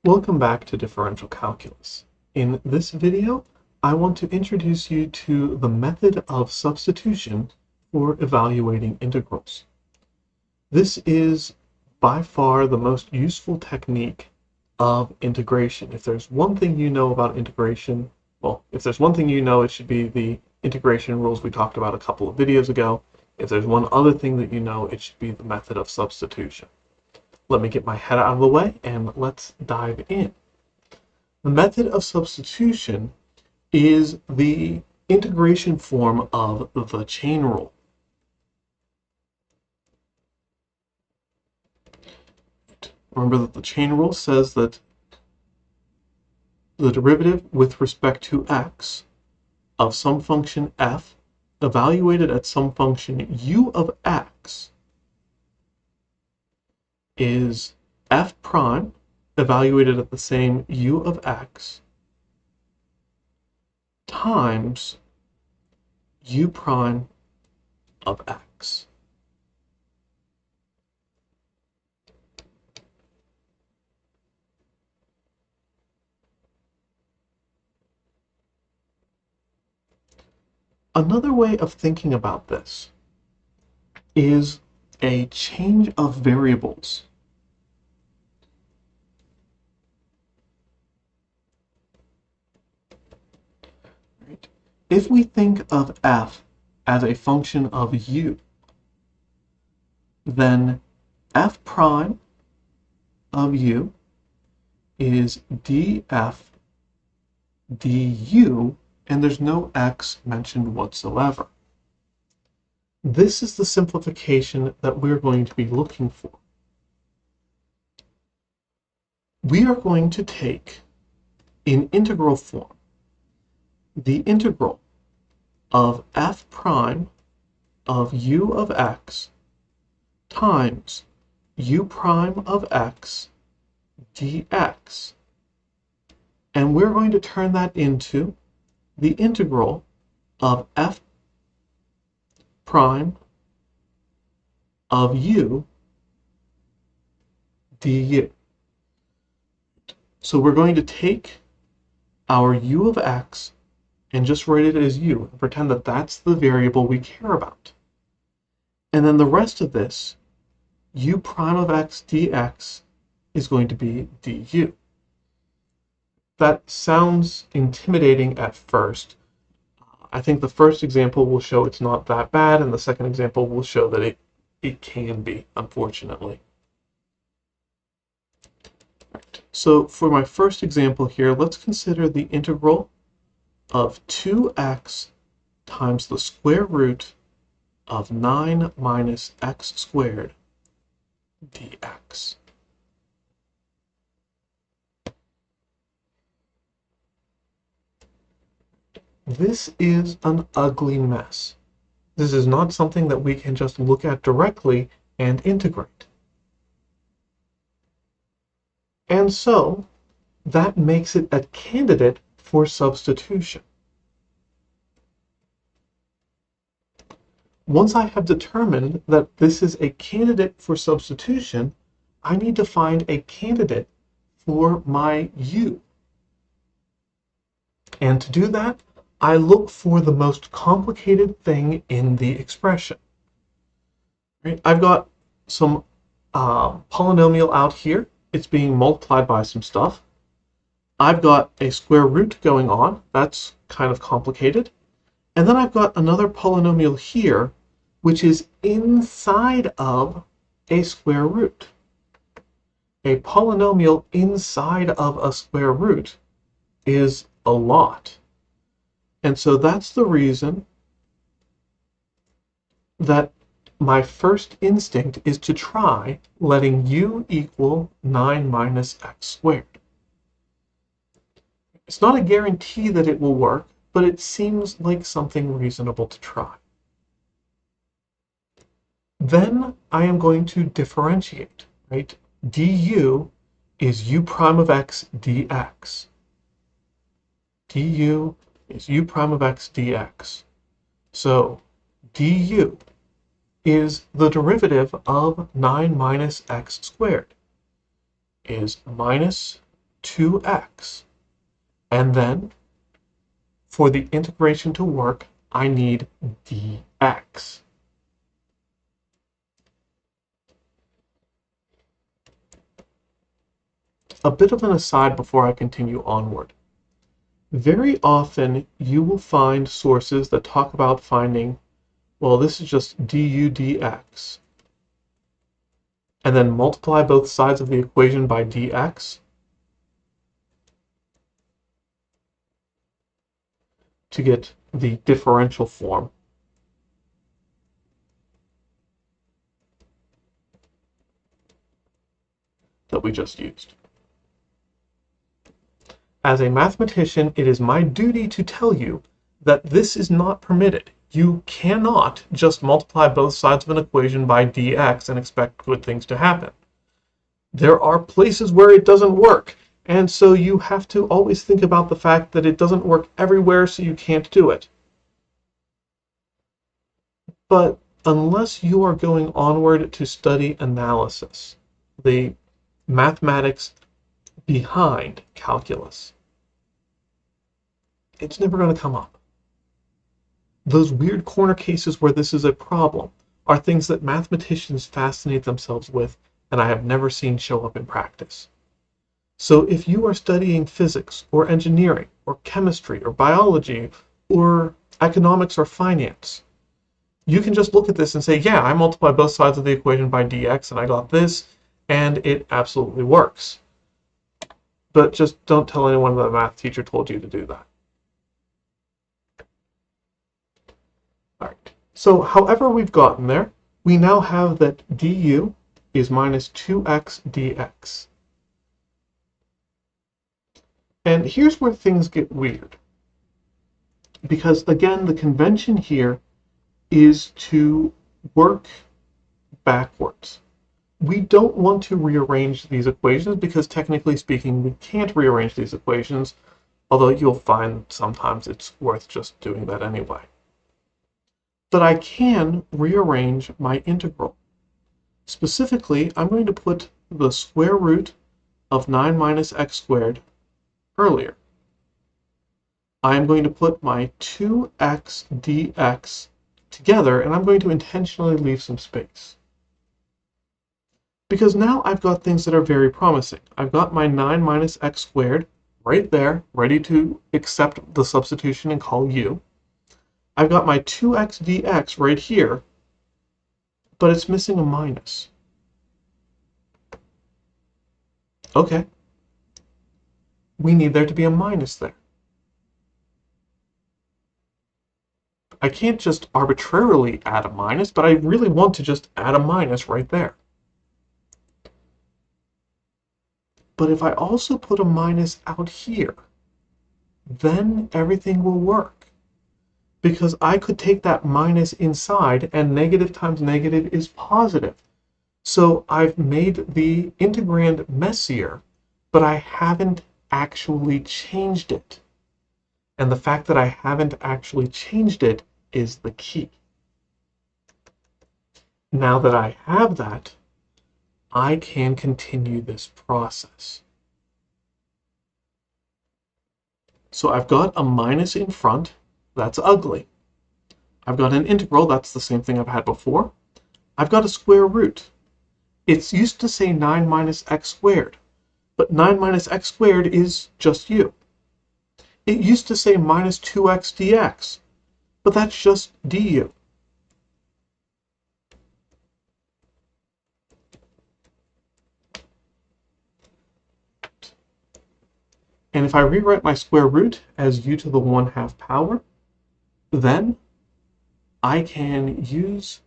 Welcome back to Differential Calculus. In this video, I want to introduce you to the method of substitution for evaluating integrals. This is by far the most useful technique of integration. If there's one thing you know about integration, well, if there's one thing you know, it should be the integration rules we talked about a couple of videos ago. If there's one other thing that you know, it should be the method of substitution. Let me get my head out of the way and let's dive in. The method of substitution is the integration form of the chain rule. Remember that the chain rule says that the derivative with respect to x of some function f evaluated at some function u of x is f prime evaluated at the same u of x times u prime of x. Another way of thinking about this is a change of variables. Right. If we think of f as a function of u, then f prime of u is df du, and there's no x mentioned whatsoever. This is the simplification that we're going to be looking for. We are going to take, in integral form, the integral of f prime of u of x times u prime of x dx. And we're going to turn that into the integral of f prime of u du. So we're going to take our u of x and just write it as u and pretend that that's the variable we care about. And then the rest of this, u prime of x dx, is going to be du. That sounds intimidating at first. I think the first example will show it's not that bad, and the second example will show that it can be, unfortunately. Right. So for my first example here, let's consider the integral of 2x times the square root of 9 minus x squared dx. This is an ugly mess. This is not something that we can just look at directly and integrate. And so, that makes it a candidate for substitution. Once I have determined that this is a candidate for substitution, I need to find a candidate for my u. And to do that, I look for the most complicated thing in the expression. Right? I've got some polynomial out here. It's being multiplied by some stuff. I've got a square root going on. That's kind of complicated. And then I've got another polynomial here, which is inside of a square root. A polynomial inside of a square root is a lot. And so that's the reason that my first instinct is to try letting u equal 9 minus x squared. It's not a guarantee that it will work, but it seems like something reasonable to try. Then I am going to differentiate, right? Du is u prime of x dx. Du is u prime of x dx. So du is the derivative of 9 minus x squared, is minus 2x. And then, for the integration to work, I need dx. A bit of an aside before I continue onward. Very often, you will find sources that talk about finding, well, this is just du dx, and then multiply both sides of the equation by dx to get the differential form. That we just used. As a mathematician, it is my duty to tell you that this is not permitted. You cannot just multiply both sides of an equation by dx and expect good things to happen. There are places where it doesn't work, and so you have to always think about the fact that it doesn't work everywhere, so you can't do it. But unless you are going onward to study analysis, the mathematics behind calculus, it's never going to come up. Those weird corner cases where this is a problem are things that mathematicians fascinate themselves with, and I have never seen show up in practice. So if you are studying physics or engineering or chemistry or biology or economics or finance, you can just look at this and say, yeah, I multiplied both sides of the equation by dx and I got this, and it absolutely works. But just don't tell anyone that a math teacher told you to do that. All right. So however we've gotten there, we now have that du is minus 2x dx. And here's where things get weird. Because again, the convention here is to work backwards. We don't want to rearrange these equations because technically speaking, we can't rearrange these equations, although you'll find sometimes it's worth just doing that anyway. But I can rearrange my integral. Specifically, I'm going to put the square root of 9 minus x squared earlier. I'm going to put my 2x dx together, and I'm going to intentionally leave some space. Because now I've got things that are very promising. I've got my 9 minus x squared right there, ready to accept the substitution and call u. I've got my 2x dx right here, but it's missing a minus. Okay. We need there to be a minus there. I can't just arbitrarily add a minus, but I really want to just add a minus right there. But if I also put a minus out here, then everything will work. Because I could take that minus inside, and negative times negative is positive. So I've made the integrand messier, but I haven't actually changed it. And the fact that I haven't actually changed it is the key. Now that I have that, I can continue this process. So I've got a minus in front. That's ugly. I've got an integral. That's the same thing I've had before. I've got a square root. It's used to say 9 minus x squared, but 9 minus x squared is just u. It used to say minus 2x dx, but that's just du. And if I rewrite my square root as u to the 1/2 power, then I can use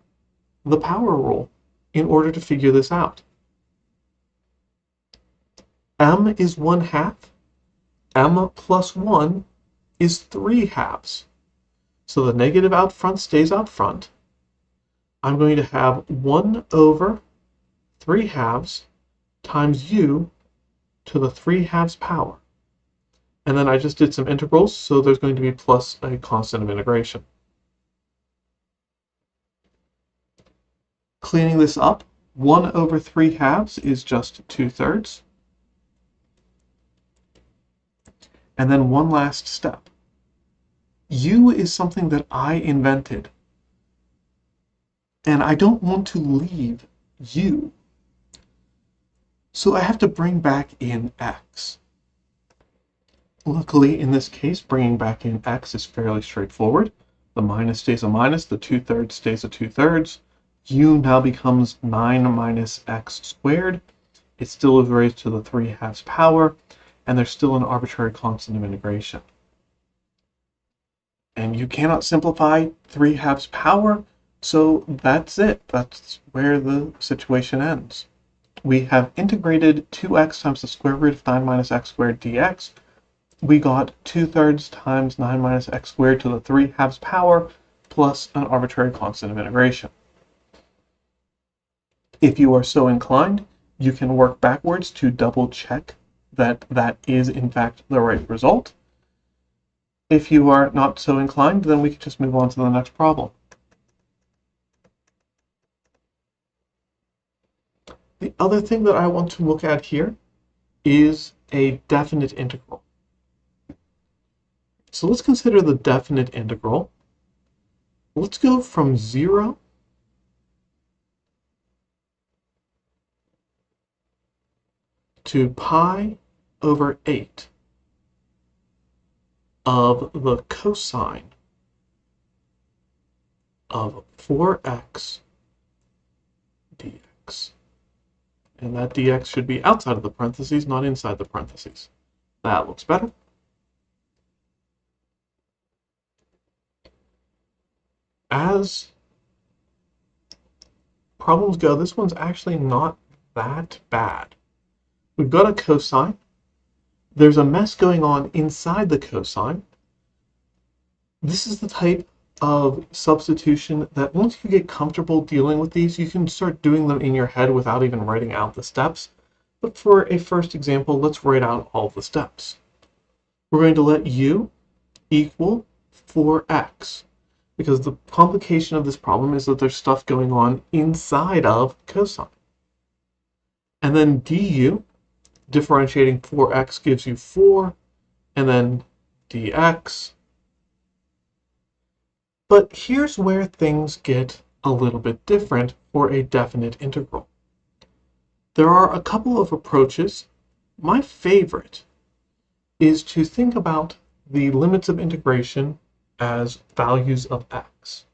the power rule in order to figure this out. M is 1/2. M plus 1 is 3/2. So the negative out front stays out front. I'm going to have 1 over 3/2 times u to the 3/2 power. And then I just did some integrals, so there's going to be plus a constant of integration. Cleaning this up, 1 over 3/2 is just 2/3. And then one last step. U is something that I invented, and I don't want to leave U. So I have to bring back in X. Luckily, in this case, bringing back in X is fairly straightforward. The minus stays a minus, the 2/3 stays a 2/3. U now becomes 9 minus X squared. It still is raised to the 3/2 power, and there's still an arbitrary constant of integration. And you cannot simplify 3/2 power, so that's it. That's where the situation ends. We have integrated 2x times the square root of 9 minus x squared dx. We got 2/3 times 9 minus x squared to the 3/2 power plus an arbitrary constant of integration. If you are so inclined, you can work backwards to double check that that is in fact the right result. If you are not so inclined, then we can just move on to the next problem. The other thing that I want to look at here is a definite integral. So let's consider the definite integral. Let's go from 0 to pi over 8 of the cosine of 4x dx. And that dx should be outside of the parentheses, not inside the parentheses. That looks better. As problems go, this one's actually not that bad. We've got a cosine. There's a mess going on inside the cosine. This is the type of substitution that once you get comfortable dealing with these, you can start doing them in your head without even writing out the steps. But for a first example, let's write out all the steps. We're going to let u equal 4x, because the complication of this problem is that there's stuff going on inside of cosine. And then du, differentiating 4x gives you 4, and then dx. But here's where things get a little bit different for a definite integral. There are a couple of approaches. My favorite is to think about the limits of integration as values of x.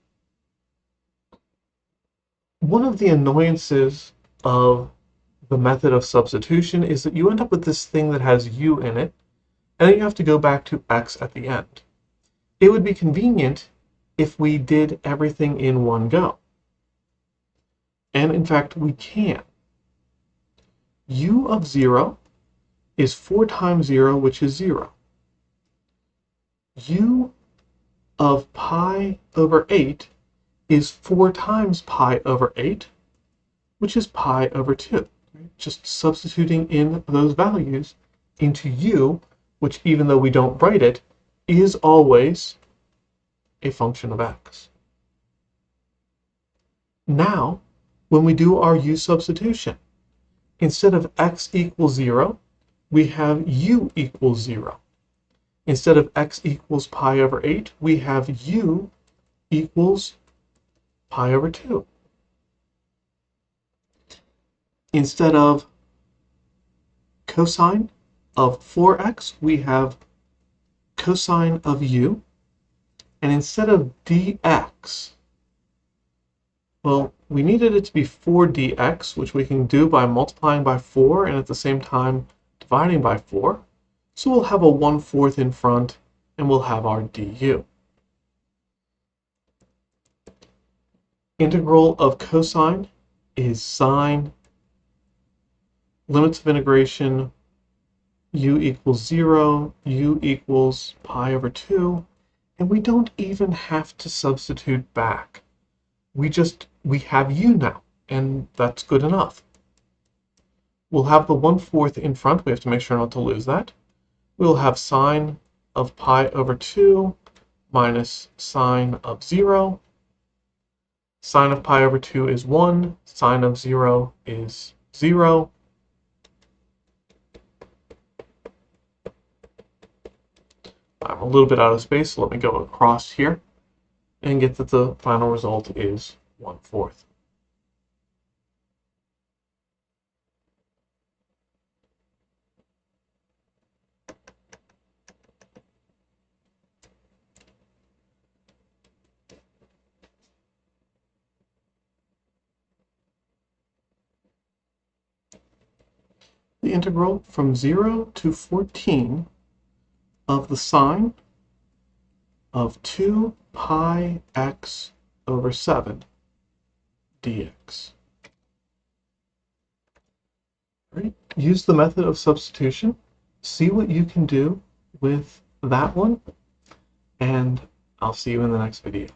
One of the annoyances of the method of substitution is that you end up with this thing that has u in it, and then you have to go back to x at the end. It would be convenient if we did everything in one go. And in fact, we can. U of 0 is 4 times 0, which is 0. U of pi over 8 is 4 times pi over 8, which is pi over 2. Just substituting in those values into u, which even though we don't write it, is always a function of x. Now, when we do our u-substitution, instead of x equals 0, we have u equals 0. Instead of x equals pi over 8, we have u equals pi over 2. Instead of cosine of 4x, we have cosine of u. And instead of dx, well, we needed it to be 4 dx, which we can do by multiplying by 4 and at the same time dividing by 4. So we'll have a 1/4 in front, and we'll have our du. Integral of cosine is sine. Limits of integration, u equals 0, u equals pi over 2. And we don't even have to substitute back. We have u now, and that's good enough. We'll have the 1/4 in front. We have to make sure not to lose that. We'll have sine of pi over 2 minus sine of 0. Sine of pi over 2 is 1. Sine of 0 is 0. I'm a little bit out of space, so let me go across here and get that the final result is 1/4. The integral from 0 to 14 of the sine of 2 pi x over 7 dx. Right. Use the method of substitution. See what you can do with that one, and I'll see you in the next video.